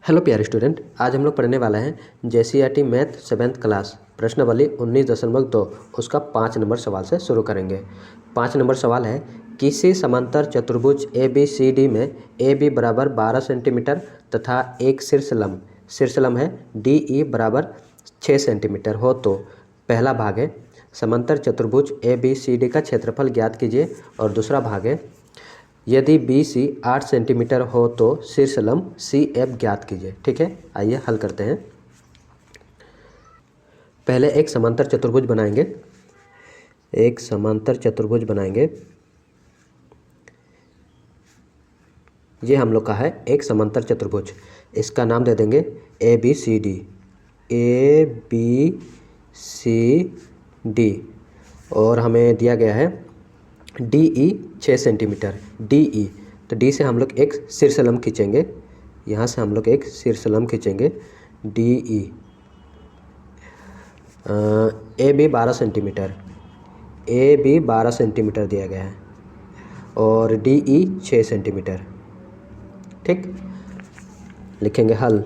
Hello प्यारे student, आज हम लोग पढ़ने वाले हैं JCERT मैथ 7th क्लास प्रश्नावली 19.2 उसका 5 नंबर सवाल से शुरू करेंगे। 5 नंबर सवाल है, किसी समांतर चतुर्भुज ABCD में AB बराबर 12 सेंटीमीटर तथा एक शीर्षलंब है DE बराबर 6 सेंटीमीटर हो तो पहला भाग है समांतर चतुर्भुज ABCD का क्षेत्रफल ज्ञात कीजिए और दूसरा भाग है यदि BC 8 सेंटीमीटर हो तो शीर्षलंब CF ज्ञात कीजिए। ठीक है, आइए हल करते हैं। पहले एक समांतर चतुर्भुज बनाएंगे। ये हम लोग का है एक समांतर चतुर्भुज, इसका नाम दे देंगे ABCD। और हमें दिया गया है DE 6 सेंटीमीटर। DE तो D से हम लोग एक शीर्षलंब खींचेंगे, यहाँ से हम लोग एक शीर्षलंब खींचेंगे DE। AB 12 centimetre, AB 12 centimetre दिया गया है और DE 6 सेंटीमीटर। ठीक, लिखेंगे हल।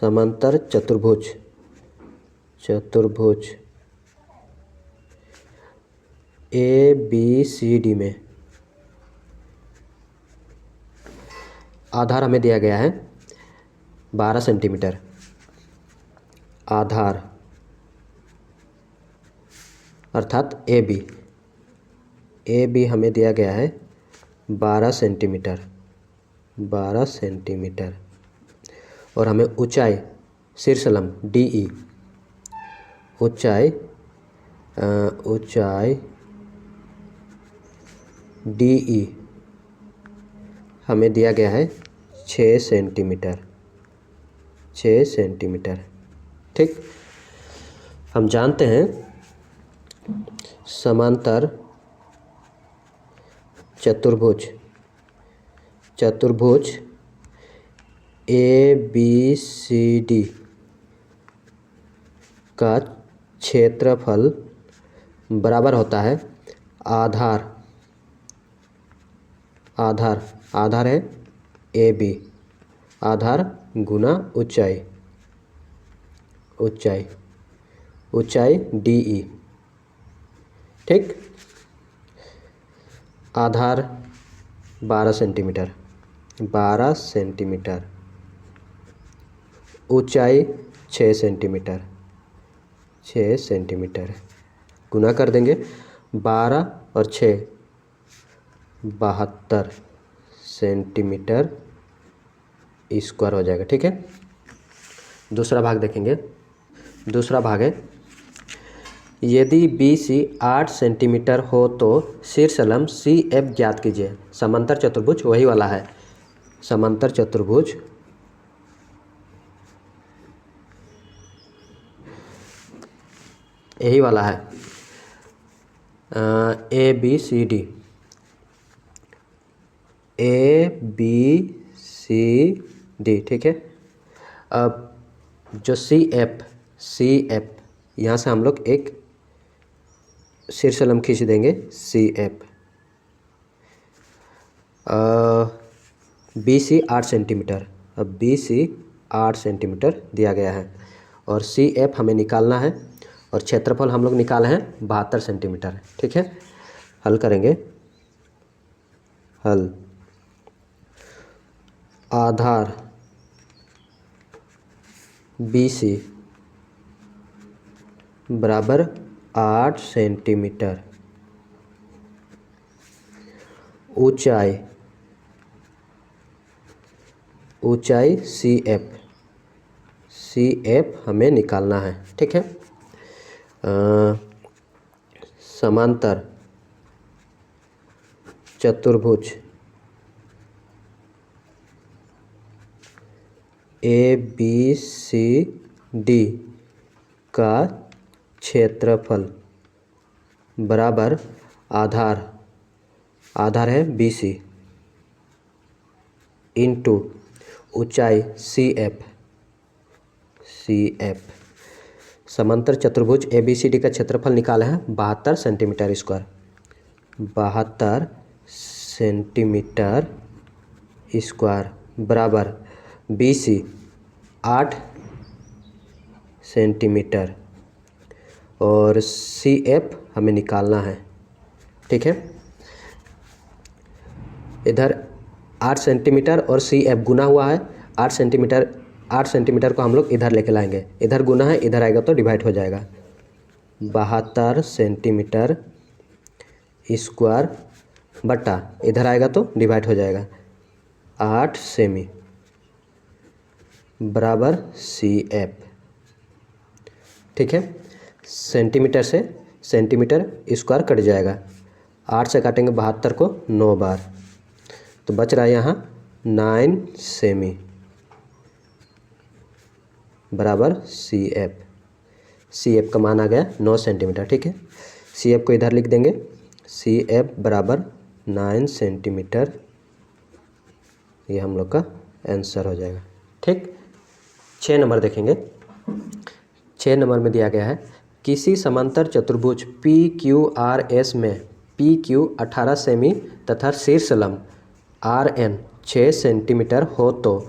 समांतर चतुर्भुज ABCD में आधार हमें दिया गया है 12 सेंटीमीटर। आधार अर्थात AB हमें दिया गया है 12 सेंटीमीटर और हमें ऊंचाई शीर्षलंब DE, ऊंचाई DE हमें दिया गया है 6 सेंटीमीटर। ठीक, हम जानते हैं समांतर चतुर्भुज ABCD का क्षेत्रफल बराबर होता है आधार है AB, आधार गुना ऊंचाई DE। ठीक, आधार 12 सेंटीमीटर, ऊंचाई 6 सेंटीमीटर, गुना कर देंगे 12 और 6 72 सेंटीमीटर स्क्वायर हो जाएगा। ठीक है, दूसरा भाग देखेंगे। दूसरा भाग है, यदि BC 8 सेंटीमीटर हो तो शीर्षलंब CF ज्ञात कीजिए। समांतर चतुर्भुज वही वाला है, समांतर चतुर्भुज यही वाला है ABCD। ठीक है, अब जो CF यहाँ से हम लोग एक शीर्षलंब खींच देंगे CF। BC 8 सेंटीमीटर, अब BC 8 सेंटीमीटर दिया गया है और CF हमें निकालना है और क्षेत्रफल हम लोग निकाले हैं 72 सेंटीमीटर। ठीक है, हल करेंगे। आधार BC बराबर 8 सेंटीमीटर, ऊंचाई CF हमें निकालना है। ठीक है, समांतर चतुर्भुज ABCD का क्षेत्रफल बराबर आधार है BC इंटू ऊंचाई CF। समांतर चतुर्भुज ABCD का क्षेत्रफल निकाला है 72 सेंटीमीटर स्क्वायर। 72 सेंटीमीटर स्क्वायर बराबर BC 8 सेंटीमीटर और CF हमें निकालना है। ठीक है, इधर 8 सेंटीमीटर और CF गुना हुआ है 8 सेंटीमीटर को हम लोग इधर लेके लाएंगे। इधर गुना है, इधर आएगा तो डिवाइड हो जाएगा। 72 सेंटीमीटर स्क्वायर बटा इधर आएगा तो डिवाइड हो जाएगा 8 सेमी बराबर CF। ठीक है, सेंटीमीटर से सेंटीमीटर स्क्वायर कट जाएगा। 8 से काटेंगे 72 को 9 बार, तो बच रहा है यहाँ 9 सेमी बराबर CF। CF का मान आ गया 9 सेंटीमीटर। ठीक है, CF को इधर लिख देंगे। CF बराबर 9 सेंटीमीटर, ये हम लोग का आंसर हो जाएगा। ठीक, 6 नंबर देखेंगे। 6 नंबर में दिया गया है किसी समांतर चतुर्भुज PQRS में PQ 18 सेमी तथा शीर्ष लंब RN 6 सेंटीमीटर हो तो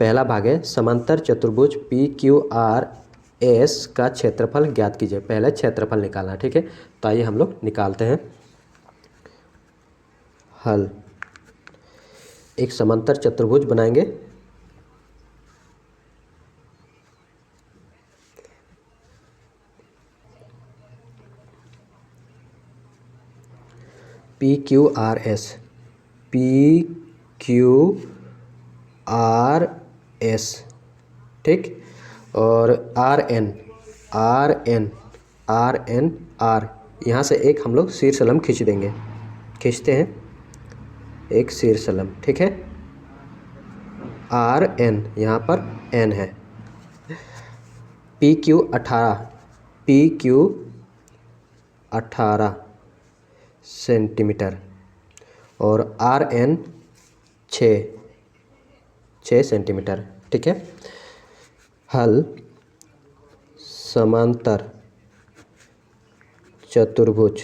पहला भाग है समांतर चतुर्भुज PQRS का क्षेत्रफल ज्ञात कीजिए। पहले क्षेत्रफल निकालना। ठीक है, तो आइए हम लोग निकालते हैं। हल, एक समांतर चतुर्भुज बनाएंगे। PQRS ठीक, और RN यहाँ से एक हम लोग शीर्ष लंब खींच देंगे। खींचते हैं एक शीर्ष लंब। ठीक है, RN यहाँ पर N है। PQ 18 सेंटीमीटर और RN 6 सेंटीमीटर। ठीक है, हल समांतर चतुर्भुज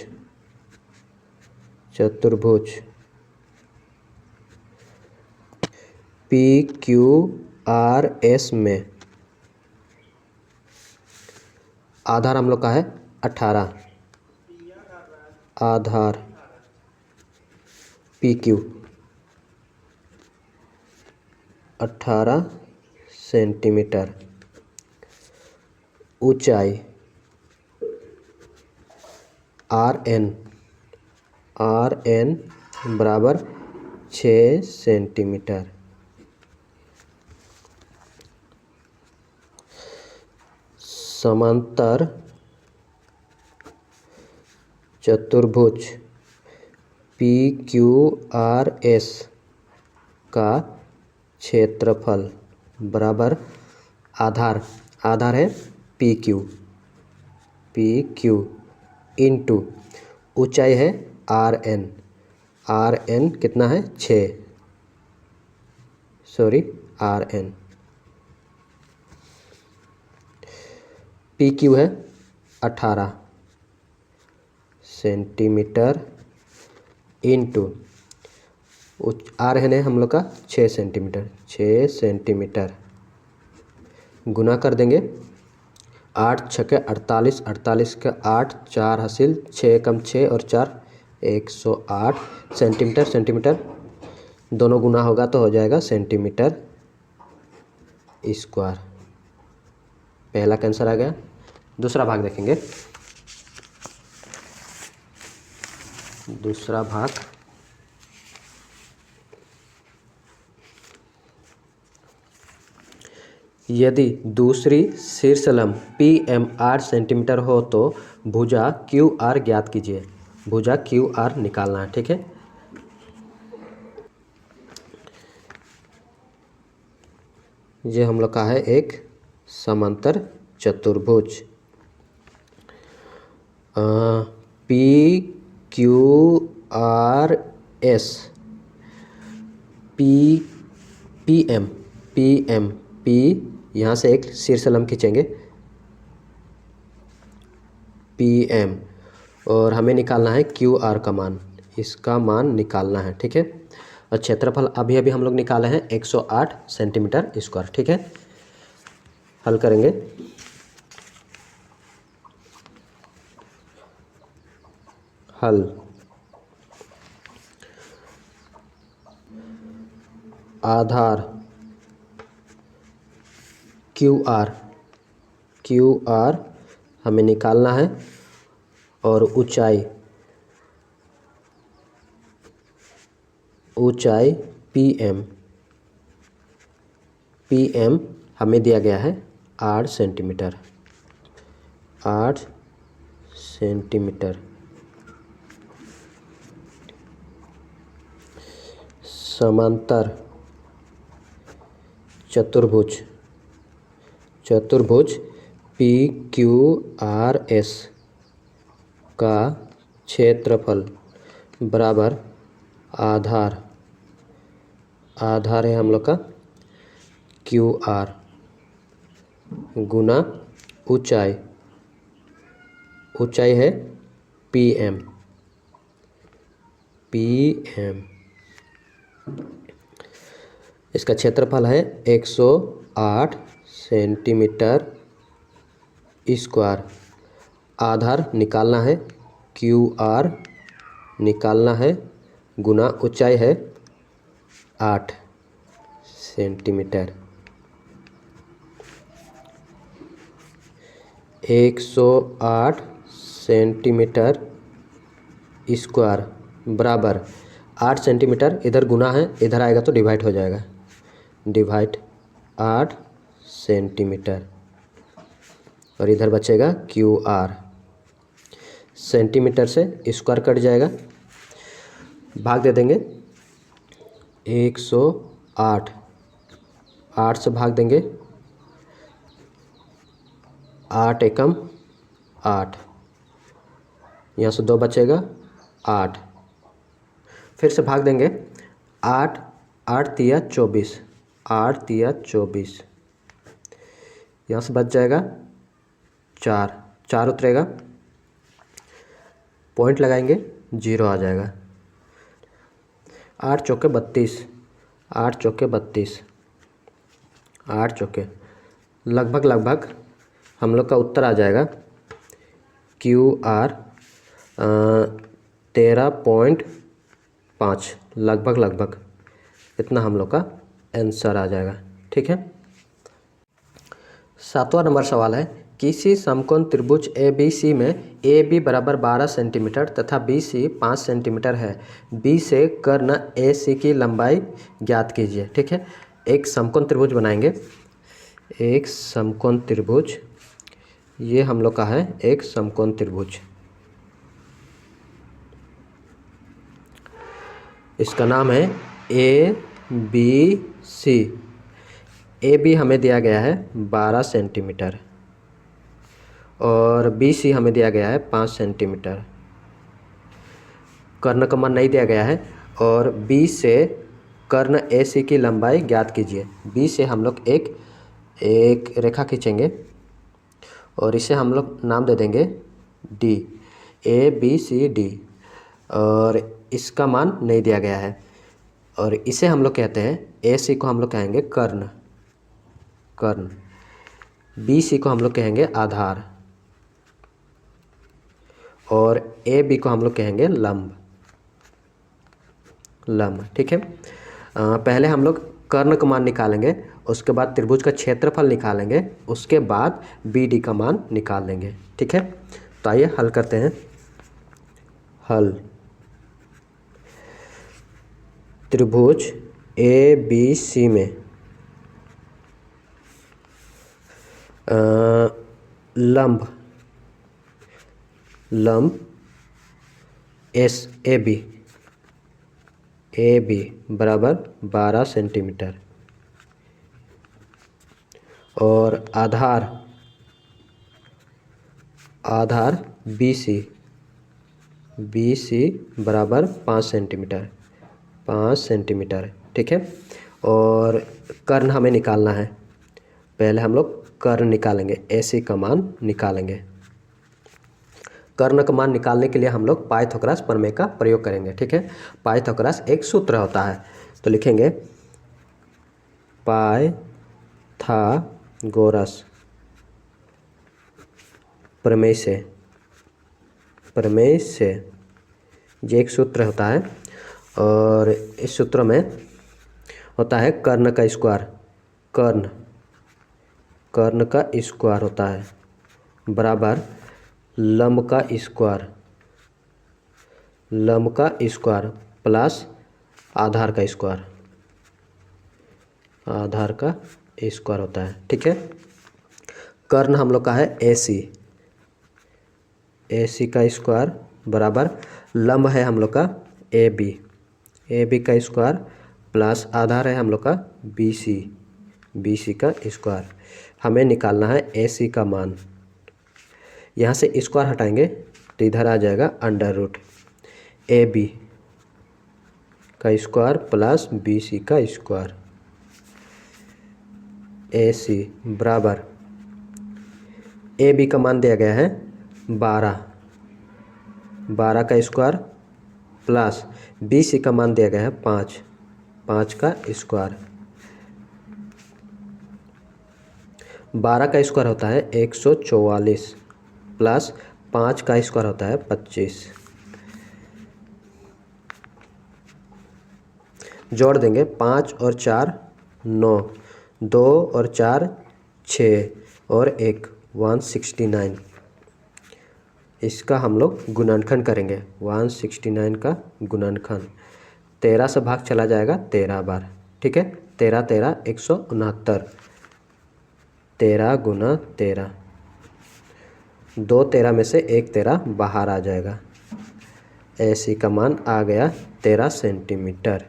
PQRS में आधार हम लोग का है 18, आधार PQ 18 सेंटीमीटर, ऊंचाई RN बराबर 6 सेंटीमीटर। समांतर चतुर्भुज PQRS का क्षेत्रफल बराबर आधार है PQ इंटू ऊंचाई है RN कितना है 6, RN PQ है 18 सेंटीमीटर इंटू RN है हम लोग का 6 सेंटीमीटर गुना कर देंगे। 8 छके 48, 48 का 8, 4 हासिल, 6 कम 6 और 4 108 सेंटीमीटर दोनों गुना होगा तो हो जाएगा सेंटीमीटर स्क्वायर। पहला का आंसर आ गया। दूसरा भाग देखेंगे। दूसरा भाग यदि दूसरी शीर्षलंब PM 8 सेंटीमीटर हो तो भुजा QR ज्ञात कीजिए। भुजा QR निकालना है। ठीक है, ये हम लोग का है एक समांतर चतुर्भुज PQRS PM P यहाँ से एक शीर्ष लंब खींचेंगे PM, और हमें निकालना है QR का मान, इसका मान निकालना है। ठीक है, और क्षेत्रफल अभी अभी हम लोग निकाले हैं 108 सेंटीमीटर स्क्वायर। ठीक है, हल करेंगे। हल आधार QR हमें निकालना है, और ऊंचाई PM हमें दिया गया है 8 सेंटीमीटर। समांतर चतुर्भुज PQRS का क्षेत्रफल बराबर आधार है हम लोग का QR गुना ऊंचाई है PM। इसका क्षेत्रफल है 108 सेंटीमीटर स्क्वायर। आधार निकालना है, QR निकालना है, गुना ऊंचाई है 8 सेंटीमीटर। 108 सेंटीमीटर स्क्वायर बराबर 8 सेंटीमीटर, इधर गुना है, इधर आएगा तो डिवाइड हो जाएगा, डिवाइड 8 सेंटीमीटर, और इधर बचेगा QR। सेंटीमीटर से स्क्वायर कट जाएगा, भाग दे देंगे 108, 8 से भाग देंगे, 8 एकम 8, यहाँ से 2 बचेगा 8, फिर से भाग देंगे 8 तिया 24, 8 तिया 24, यहाँ से बच जाएगा 4 उतरेगा, पॉइंट लगाएंगे 0 आ जाएगा। 8 चौके 32, 8 चौके 32, 8 चौके लगभग हम लोग का उत्तर आ जाएगा QR 13.5, लगभग इतना हम लोग का आंसर आ जाएगा। ठीक है, 7वां नंबर सवाल है, किसी समकोण त्रिभुज ABC में AB बराबर 12 सेंटीमीटर तथा BC 5 सेंटीमीटर है। B से कर्ण AC की लंबाई ज्ञात कीजिए। ठीक है, एक समकोण त्रिभुज बनाएंगे, एक समकोण त्रिभुज, ये हम लोग का है एक समकोण त्रिभुज, इसका नाम है ABC। AB हमें दिया गया है 12 सेंटीमीटर और BC हमें दिया गया है 5 सेंटीमीटर। कर्ण का मान नहीं दिया गया है, और B से कर्ण AC की लंबाई ज्ञात कीजिए। B से हम लोग एक रेखा खींचेंगे और इसे हम लोग नाम दे देंगे D, ABCD, और इसका मान नहीं दिया गया है, और इसे हम लोग कहते हैं, AC को हम लोग कहेंगे कर्ण, BC को हम लोग कहेंगे आधार, और AB को हम लोग कहेंगे लंब। ठीक है, पहले हम लोग कर्ण का मान निकालेंगे, उसके बाद त्रिभुज का क्षेत्रफल निकालेंगे, उसके बाद BD का मान निकाल लेंगे। ठीक है, तो आइए हल करते हैं। हल त्रिभुज ABC में लंब AB बराबर 12 सेंटीमीटर, और आधार BC बराबर 5 सेंटीमीटर। ठीक है, और कर्ण हमें निकालना है, पहले हम लोग कर्ण निकालेंगे, AC का मान निकालेंगे। कर्ण का मान निकालने के लिए हम लोग पाइथागोरस प्रमेय का प्रयोग करेंगे। ठीक है, पाइथागोरस एक सूत्र होता है, तो लिखेंगे पाइथागोरस प्रमेय से ये एक सूत्र होता है, और इस सूत्र में होता है कर्ण का स्क्वायर, कर्ण का स्क्वायर होता है बराबर लंब का स्क्वायर प्लस आधार का स्क्वायर होता है। ठीक है, कर्ण हम लोग का है AC का स्क्वायर बराबर लंब है हम लोग का AB का स्क्वायर प्लस आधार है हम लोग का BC का स्क्वायर। हमें निकालना है AC का मान। यहाँ से स्क्वायर हटाएंगे तो इधर आ जाएगा अंडर रूट AB का स्क्वायर प्लस BC का स्क्वायर। AC बराबर AB का मान दिया गया है 12 का स्क्वायर प्लस BC का मान दिया गया है 5 का स्क्वायर। 12 का स्क्वायर होता है 144 प्लस 5 का स्क्वायर होता है 25। जोड़ देंगे 5 और 4 9, 2 और 4 6 और 1 169। इसका हम लोग गुणनखंड करेंगे, 169 का गुणनखंड 13 से भाग चला जाएगा 13 बार। ठीक है, 13 13 169, 13 गुना 13, 2 13 में से 1 13 बाहर आ जाएगा। AC का मान आ गया 13 सेंटीमीटर।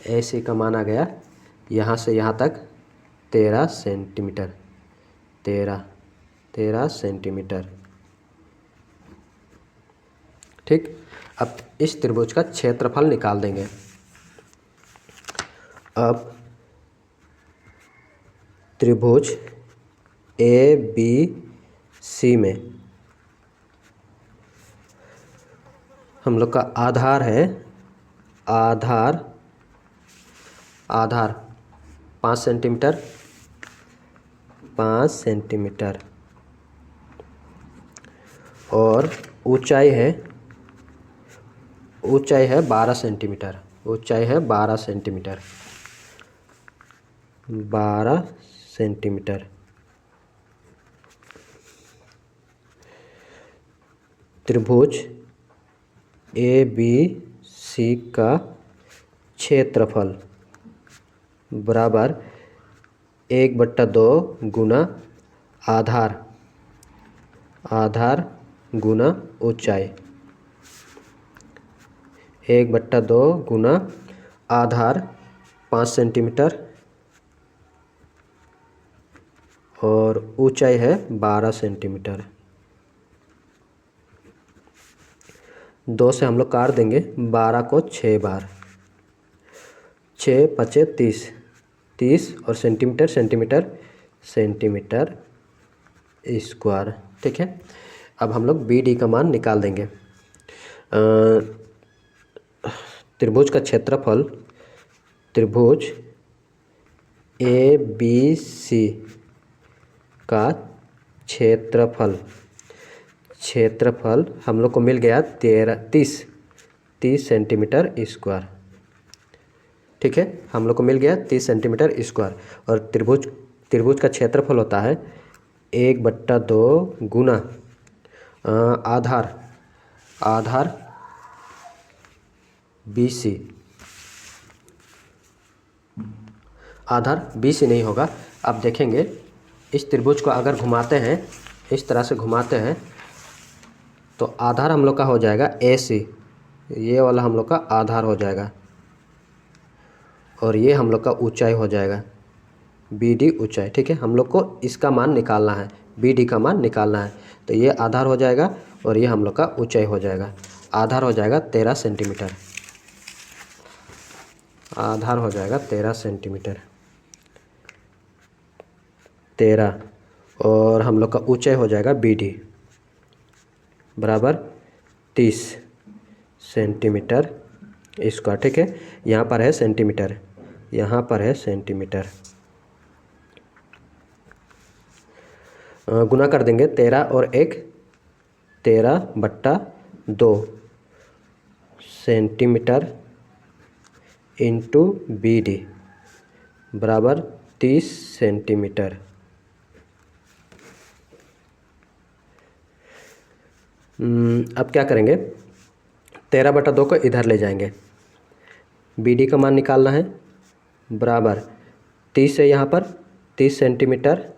AC का मान आ गया यहाँ से यहाँ तक 13 सेंटीमीटर, 13 सेंटीमीटर। ठीक, अब इस त्रिभुज का क्षेत्रफल निकाल देंगे। अब त्रिभुज ABC में हम लोग का आधार है, आधार 5 सेंटीमीटर, 5 सेंटीमीटर और ऊंचाई है 12 सेंटीमीटर, ऊंचाई है 12 सेंटीमीटर, 12 सेंटीमीटर। त्रिभुज ABC का क्षेत्रफल बराबर 1/2 गुना आधार गुना ऊंचाई, 1/2 गुना आधार 5 सेंटीमीटर और ऊंचाई है 12 सेंटीमीटर। 2 से हम लोग काट देंगे 12 को 6 बार, 6 5 30 और सेंटीमीटर स्क्वायर। ठीक है, अब हम लोग BD का मान निकाल देंगे। त्रिभुज का क्षेत्रफल, त्रिभुज ABC का क्षेत्रफल हम लोग को मिल गया 30 सेंटीमीटर स्क्वायर। ठीक है, हम लोग को मिल गया 30 सेंटीमीटर स्क्वायर। और त्रिभुज का क्षेत्रफल होता है 1/2 गुना आधार BC। आधार BC नहीं होगा। अब देखेंगे इस त्रिभुज को अगर घुमाते हैं, इस तरह से घुमाते हैं तो आधार हम लोग का हो जाएगा AC, ये वाला हम लोग का आधार हो जाएगा और ये हम लोग का ऊंचाई हो जाएगा BD ऊंचाई। ठीक है, हम लोग को इसका मान निकालना है, BD का मान निकालना है। तो ये आधार हो जाएगा और ये हम लोग का ऊंचाई हो जाएगा। आधार हो जाएगा 13 सेंटीमीटर, आधार हो जाएगा 13 सेंटीमीटर, 13 और हम लोग का ऊंचाई हो जाएगा BD बराबर 30 सेंटीमीटर स्क्वायर। ठीक है, यहाँ पर है सेंटीमीटर, यहाँ पर है सेंटीमीटर। गुना कर देंगे 13 और 1 13/2 सेंटीमीटर इंटू BD बराबर 30 सेंटीमीटर। अब क्या करेंगे, 13/2 को इधर ले जाएंगे, BD का मान निकालना है बराबर 30 है, यहाँ पर 30 सेंटीमीटर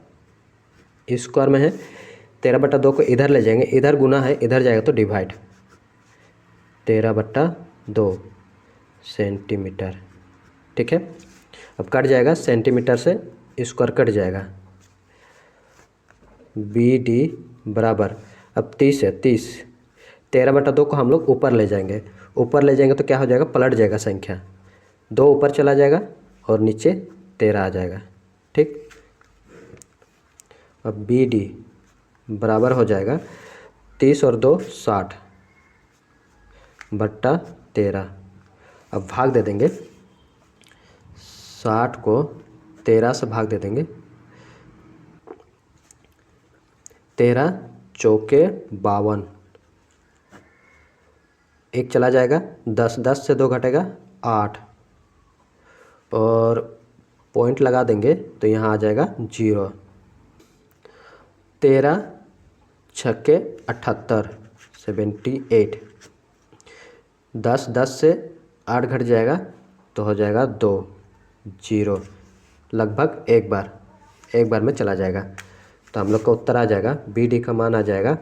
स्क्वायर में है। 13/2 को इधर ले जाएंगे, इधर गुना है, इधर जाएगा तो डिवाइड, 13/2 सेंटीमीटर। ठीक है, अब कट जाएगा, सेंटीमीटर से स्क्वायर कट जाएगा। BD बराबर, अब 30 है, 30 13/2 को हम लोग ऊपर ले जाएंगे, ऊपर ले जाएंगे तो क्या हो जाएगा, पलट जाएगा संख्या, 2 ऊपर चला जाएगा और नीचे 13 आ जाएगा। ठीक, अब BD बराबर हो जाएगा 30 और 2 60/13। अब भाग दे देंगे, 60 को 13 से भाग दे देंगे, 13 चौके 52, 1 चला जाएगा, 10 10 से 2 घटेगा 8 और पॉइंट लगा देंगे तो यहाँ आ जाएगा 0। 13 छक्के 78 78, 10 10 से 8 घट जाएगा तो हो जाएगा 2 0, लगभग एक बार में चला जाएगा। तो हम लोग का उत्तर आ जाएगा, BD का मान आ जाएगा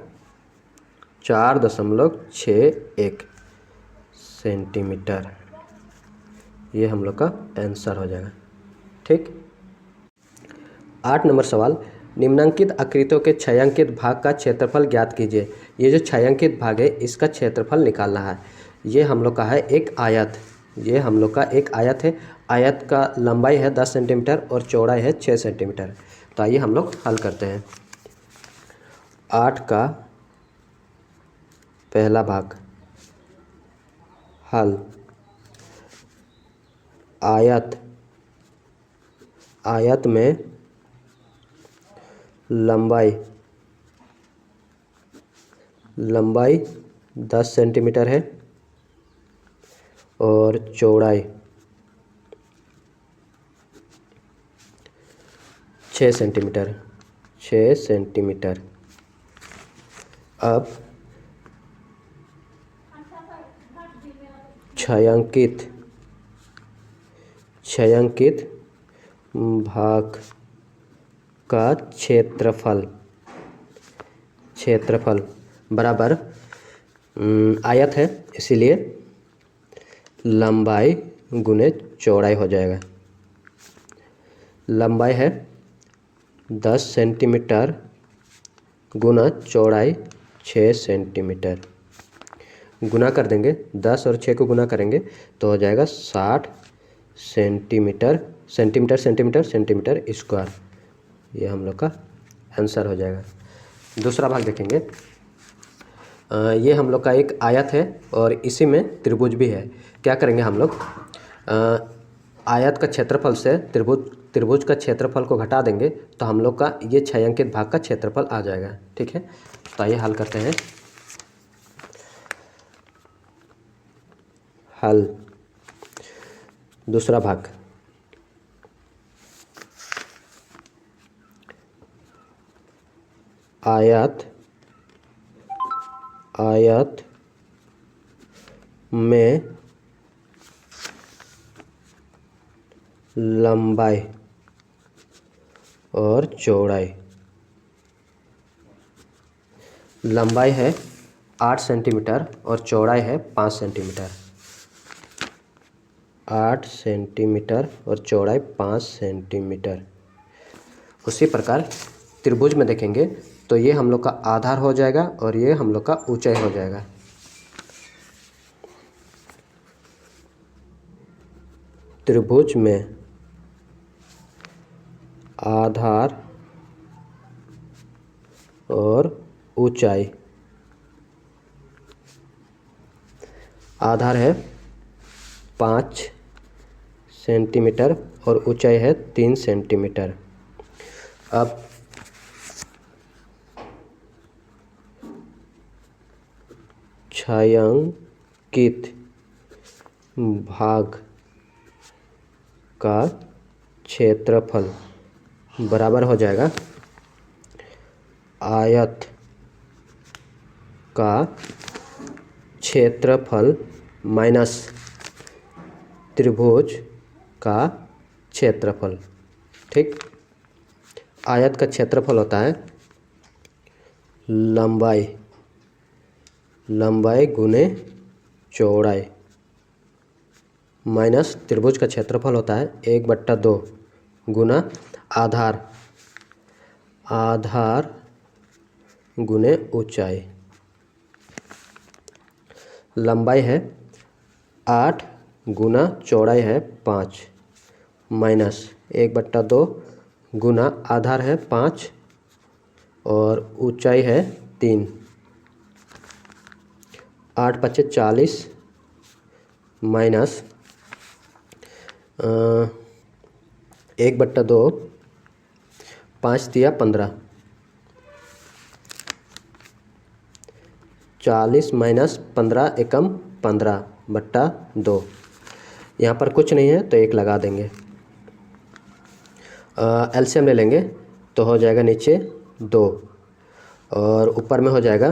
4.61 सेंटीमीटर। ये हम लोग का आंसर हो जाएगा। ठीक, 8 नंबर सवाल, निम्नांकित आकृतियों के छायांकित भाग का क्षेत्रफल ज्ञात कीजिए। ये जो छायांकित भाग है इसका क्षेत्रफल निकालना है। ये हम लोग का है एक आयत, ये हम लोग का एक आयत है। आयत का लंबाई है 10 सेंटीमीटर और चौड़ाई है 6 सेंटीमीटर। तो आइए हम लोग हल करते हैं। 8 का पहला भाग, हल। आयत में लंबाई 10 सेंटीमीटर है और चौड़ाई 6 सेंटीमीटर। अब छायांकित भाग का क्षेत्रफल बराबर, आयत है इसीलिए लंबाई गुने चौड़ाई हो जाएगा। लंबाई है 10 सेंटीमीटर गुना चौड़ाई 6 सेंटीमीटर। गुना कर देंगे, 10 और 6 को गुना करेंगे तो हो जाएगा 60 सेंटीमीटर स्क्वायर। ये हम लोग का आंसर हो जाएगा। दूसरा भाग देखेंगे। ये हम लोग का एक आयत है और इसी में त्रिभुज भी है। क्या करेंगे हम लोग, आयत का क्षेत्रफल से त्रिभुज का क्षेत्रफल को घटा देंगे तो हम लोग का ये छायांकित भाग का क्षेत्रफल आ जाएगा। ठीक है, तो आइए हल करते हैं। हल, दूसरा भाग। आयत में लंबाई और चौड़ाई, लंबाई है 8 सेंटीमीटर और चौड़ाई है 5 सेंटीमीटर। 8 सेंटीमीटर और चौड़ाई 5 सेंटीमीटर। उसी प्रकार त्रिभुज में देखेंगे तो ये हम लोग का आधार हो जाएगा और ये हम लोग का ऊंचाई हो जाएगा। त्रिभुज में आधार और ऊंचाई। आधार है 5 सेंटीमीटर और ऊंचाई है 3 सेंटीमीटर। अब छायांकित भाग का क्षेत्रफल बराबर हो जाएगा आयत का क्षेत्रफल माइनस त्रिभुज का क्षेत्रफल। ठीक, आयत का क्षेत्रफल होता है लंबाई गुने चौड़ाई माइनस त्रिभुज का क्षेत्रफल होता है 1/2 गुना आधार गुने ऊंचाई। लंबाई है 8 गुना चौड़ाई है 5 माइनस 1/2 गुना आधार है 5 और ऊंचाई है 3। 8 × 5 = 40 माइनस 1/2 5 × 15 40 माइनस 15 एकम 15/2। यहाँ पर कुछ नहीं है तो 1 लगा देंगे। एलसीएम ले लेंगे तो हो जाएगा नीचे 2 और ऊपर में हो जाएगा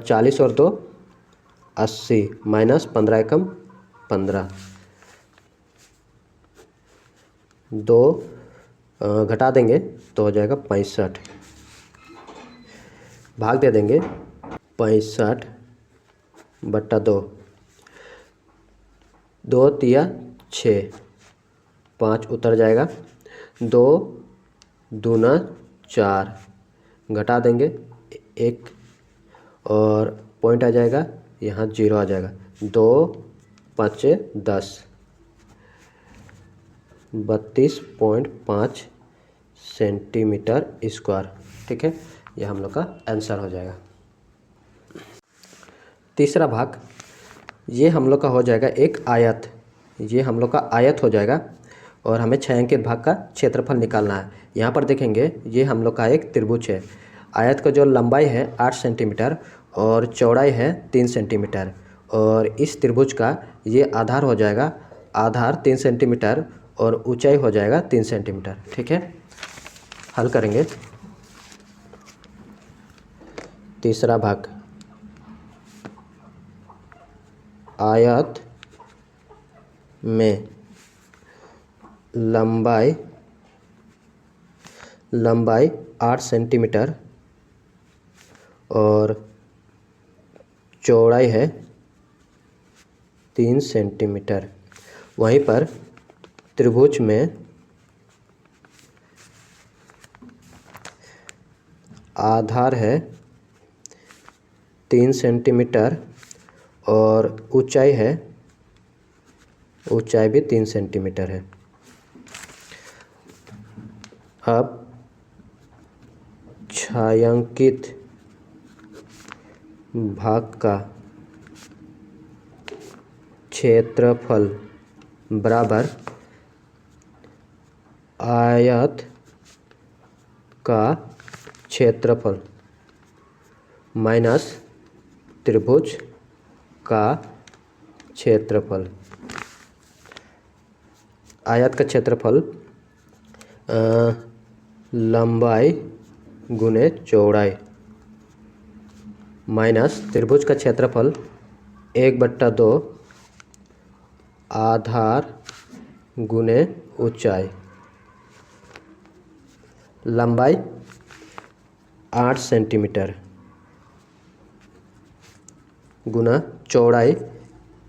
40 और 2 80 माइनस 15 एकम 15। 2 घटा देंगे तो हो जाएगा 65। भाग दे देंगे 65/2। 2 × 6 5 उतर जाएगा। 2 दूना 4 घटा देंगे 1 और पॉइंट आ जाएगा, यहाँ 0 आ जाएगा। 2 × 5 = 10 32.5 सेंटीमीटर स्क्वायर। ठीक है, यह हम लोग का आंसर हो जाएगा। तीसरा भाग, ये हम लोग का हो जाएगा एक आयत। ये हम लोग का आयत हो जाएगा और हमें छायांकित भाग का क्षेत्रफल निकालना है। यहाँ पर देखेंगे ये हम लोग का एक त्रिभुज है। आयत का जो लंबाई है 8 सेंटीमीटर और चौड़ाई है 3 सेंटीमीटर और इस त्रिभुज का ये आधार हो जाएगा, आधार 3 सेंटीमीटर और ऊंचाई हो जाएगा 3 सेंटीमीटर। ठीक है, हल करेंगे। तीसरा भाग, आयत में लंबाई 8 सेंटीमीटर और चौड़ाई है 3 सेंटीमीटर। वहीं पर त्रिभुज में आधार है 3 सेंटीमीटर और ऊंचाई भी 3 सेंटीमीटर है। अब छायांकित भाग का क्षेत्रफल बराबर आयत का क्षेत्रफल माइनस त्रिभुज का क्षेत्रफल। आयत का क्षेत्रफल लंबाई गुने चौड़ाई माइनस त्रिभुज का क्षेत्रफल 1/2 आधार गुने ऊंचाई। लंबाई 8 सेंटीमीटर गुना चौड़ाई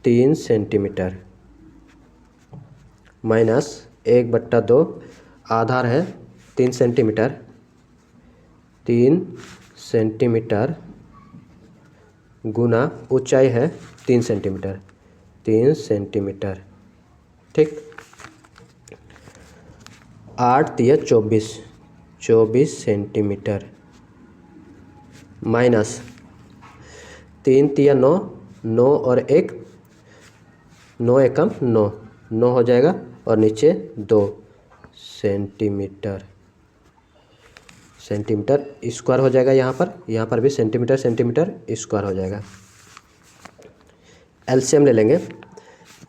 3 सेंटीमीटर माइनस 1/2 आधार है 3 सेंटीमीटर 3 सेंटीमीटर गुना ऊंचाई है 3 सेंटीमीटर 3 सेंटीमीटर। ठीक, 8 × 3 = 24 24 सेंटीमीटर माइनस 3 तिया 9, 9 और 1, 9 एकम 9, 9 हो जाएगा और नीचे 2 सेंटीमीटर। सेंटीमीटर स्क्वायर हो जाएगा यहाँ पर भी सेंटीमीटर स्क्वायर हो जाएगा। एलसीएम ले लेंगे,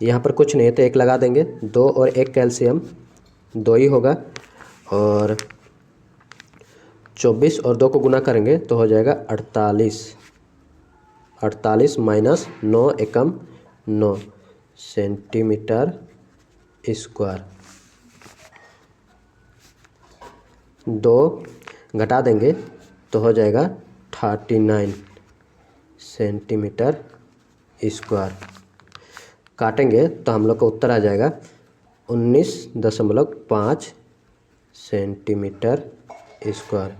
यहाँ पर कुछ नहीं है तो 1 लगा देंगे। 2 और 1 का एलसीएम 2 ही होगा और 24 और 2 को गुना करेंगे तो हो जाएगा 48। 48 माइनस 9 एकम 9 सेंटीमीटर स्क्वायर। 2 घटा देंगे तो हो जाएगा 39 सेंटीमीटर स्क्वायर। काटेंगे तो हम लोग का उत्तर आ जाएगा 19.5 सेंटीमीटर स्क्वायर।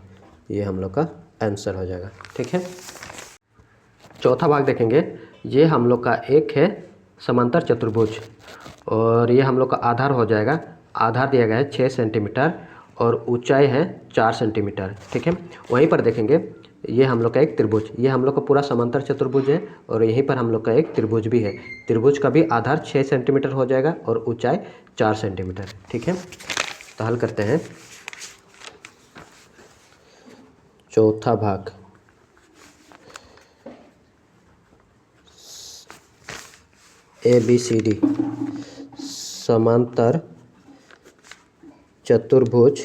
ये हम लोग का आंसर हो जाएगा। ठीक है, चौथा भाग देखेंगे। ये हम लोग का एक है समांतर चतुर्भुज और ये हम लोग का आधार हो जाएगा। आधार दिया गया है 6 सेंटीमीटर और ऊंचाई है 4 सेंटीमीटर। ठीक है, वहीं पर देखेंगे ये हम लोग का एक त्रिभुज, ये हम लोग का पूरा समांतर चतुर्भुज है और यहीं पर हम लोग का एक त्रिभुज भी है। त्रिभुज का भी आधार 6 सेंटीमीटर हो जाएगा और ऊंचाई 4 सेंटीमीटर। ठीक है, तो हल करते हैं। चौथा भाग, ABCD समांतर चतुर्भुज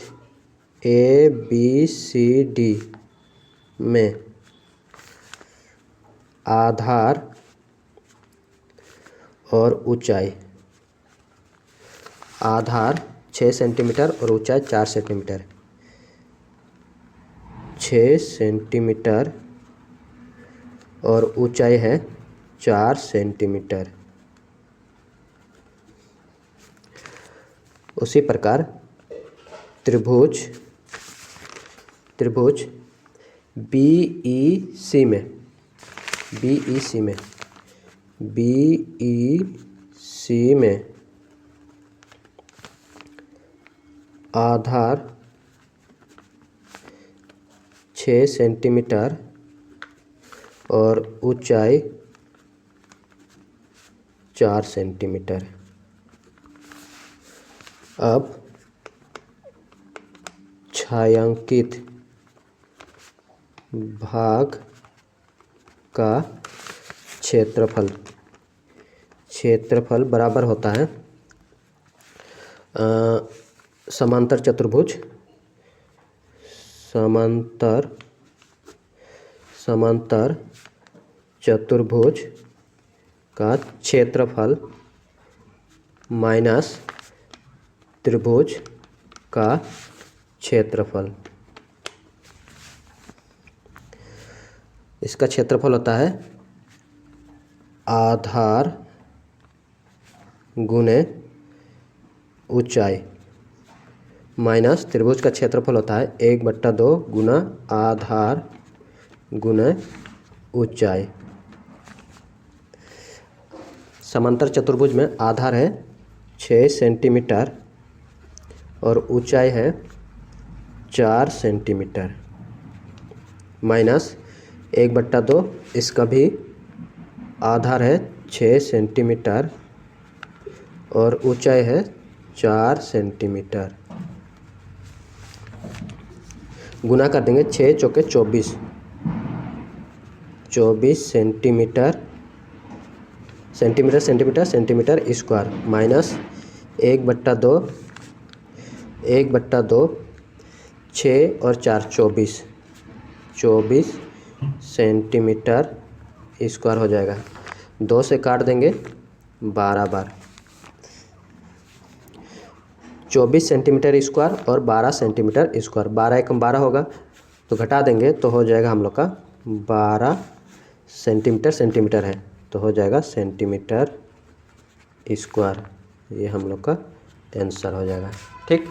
ABCD में आधार और ऊंचाई, आधार 6 सेंटीमीटर और ऊंचाई 4 सेंटीमीटर। 6 सेंटीमीटर और ऊंचाई है 4 सेंटीमीटर। उसी प्रकार त्रिभुज BEC में आधार 6 सेंटीमीटर और ऊंचाई 4 सेंटीमीटर। अब छायांकित भाग का क्षेत्रफल बराबर होता है समांतर चतुर्भुज का क्षेत्रफल माइनस त्रिभुज का क्षेत्रफल। इसका क्षेत्रफल होता है आधार गुने ऊंचाई माइनस त्रिभुज का क्षेत्रफल होता है 1/2 गुना आधार गुना ऊंचाई। समांतर चतुर्भुज में आधार है 6 सेंटीमीटर और ऊंचाई है 4 सेंटीमीटर माइनस 1/2, इसका भी आधार है 6 सेंटीमीटर और ऊंचाई है 4 सेंटीमीटर। गुना कर देंगे 6 चौके 24 सेंटीमीटर स्क्वायर माइनस 1/2 6 और 4 24 सेंटीमीटर स्क्वायर हो जाएगा। 2 से काट देंगे 12 बार। 24 सेंटीमीटर स्क्वायर और 12 सेंटीमीटर स्क्वायर। 12 एकम 12 होगा तो घटा देंगे तो हो जाएगा हम लोग का 12 सेंटीमीटर है तो हो जाएगा सेंटीमीटर स्क्वायर। ये हम लोग का आंसर हो जाएगा। ठीक।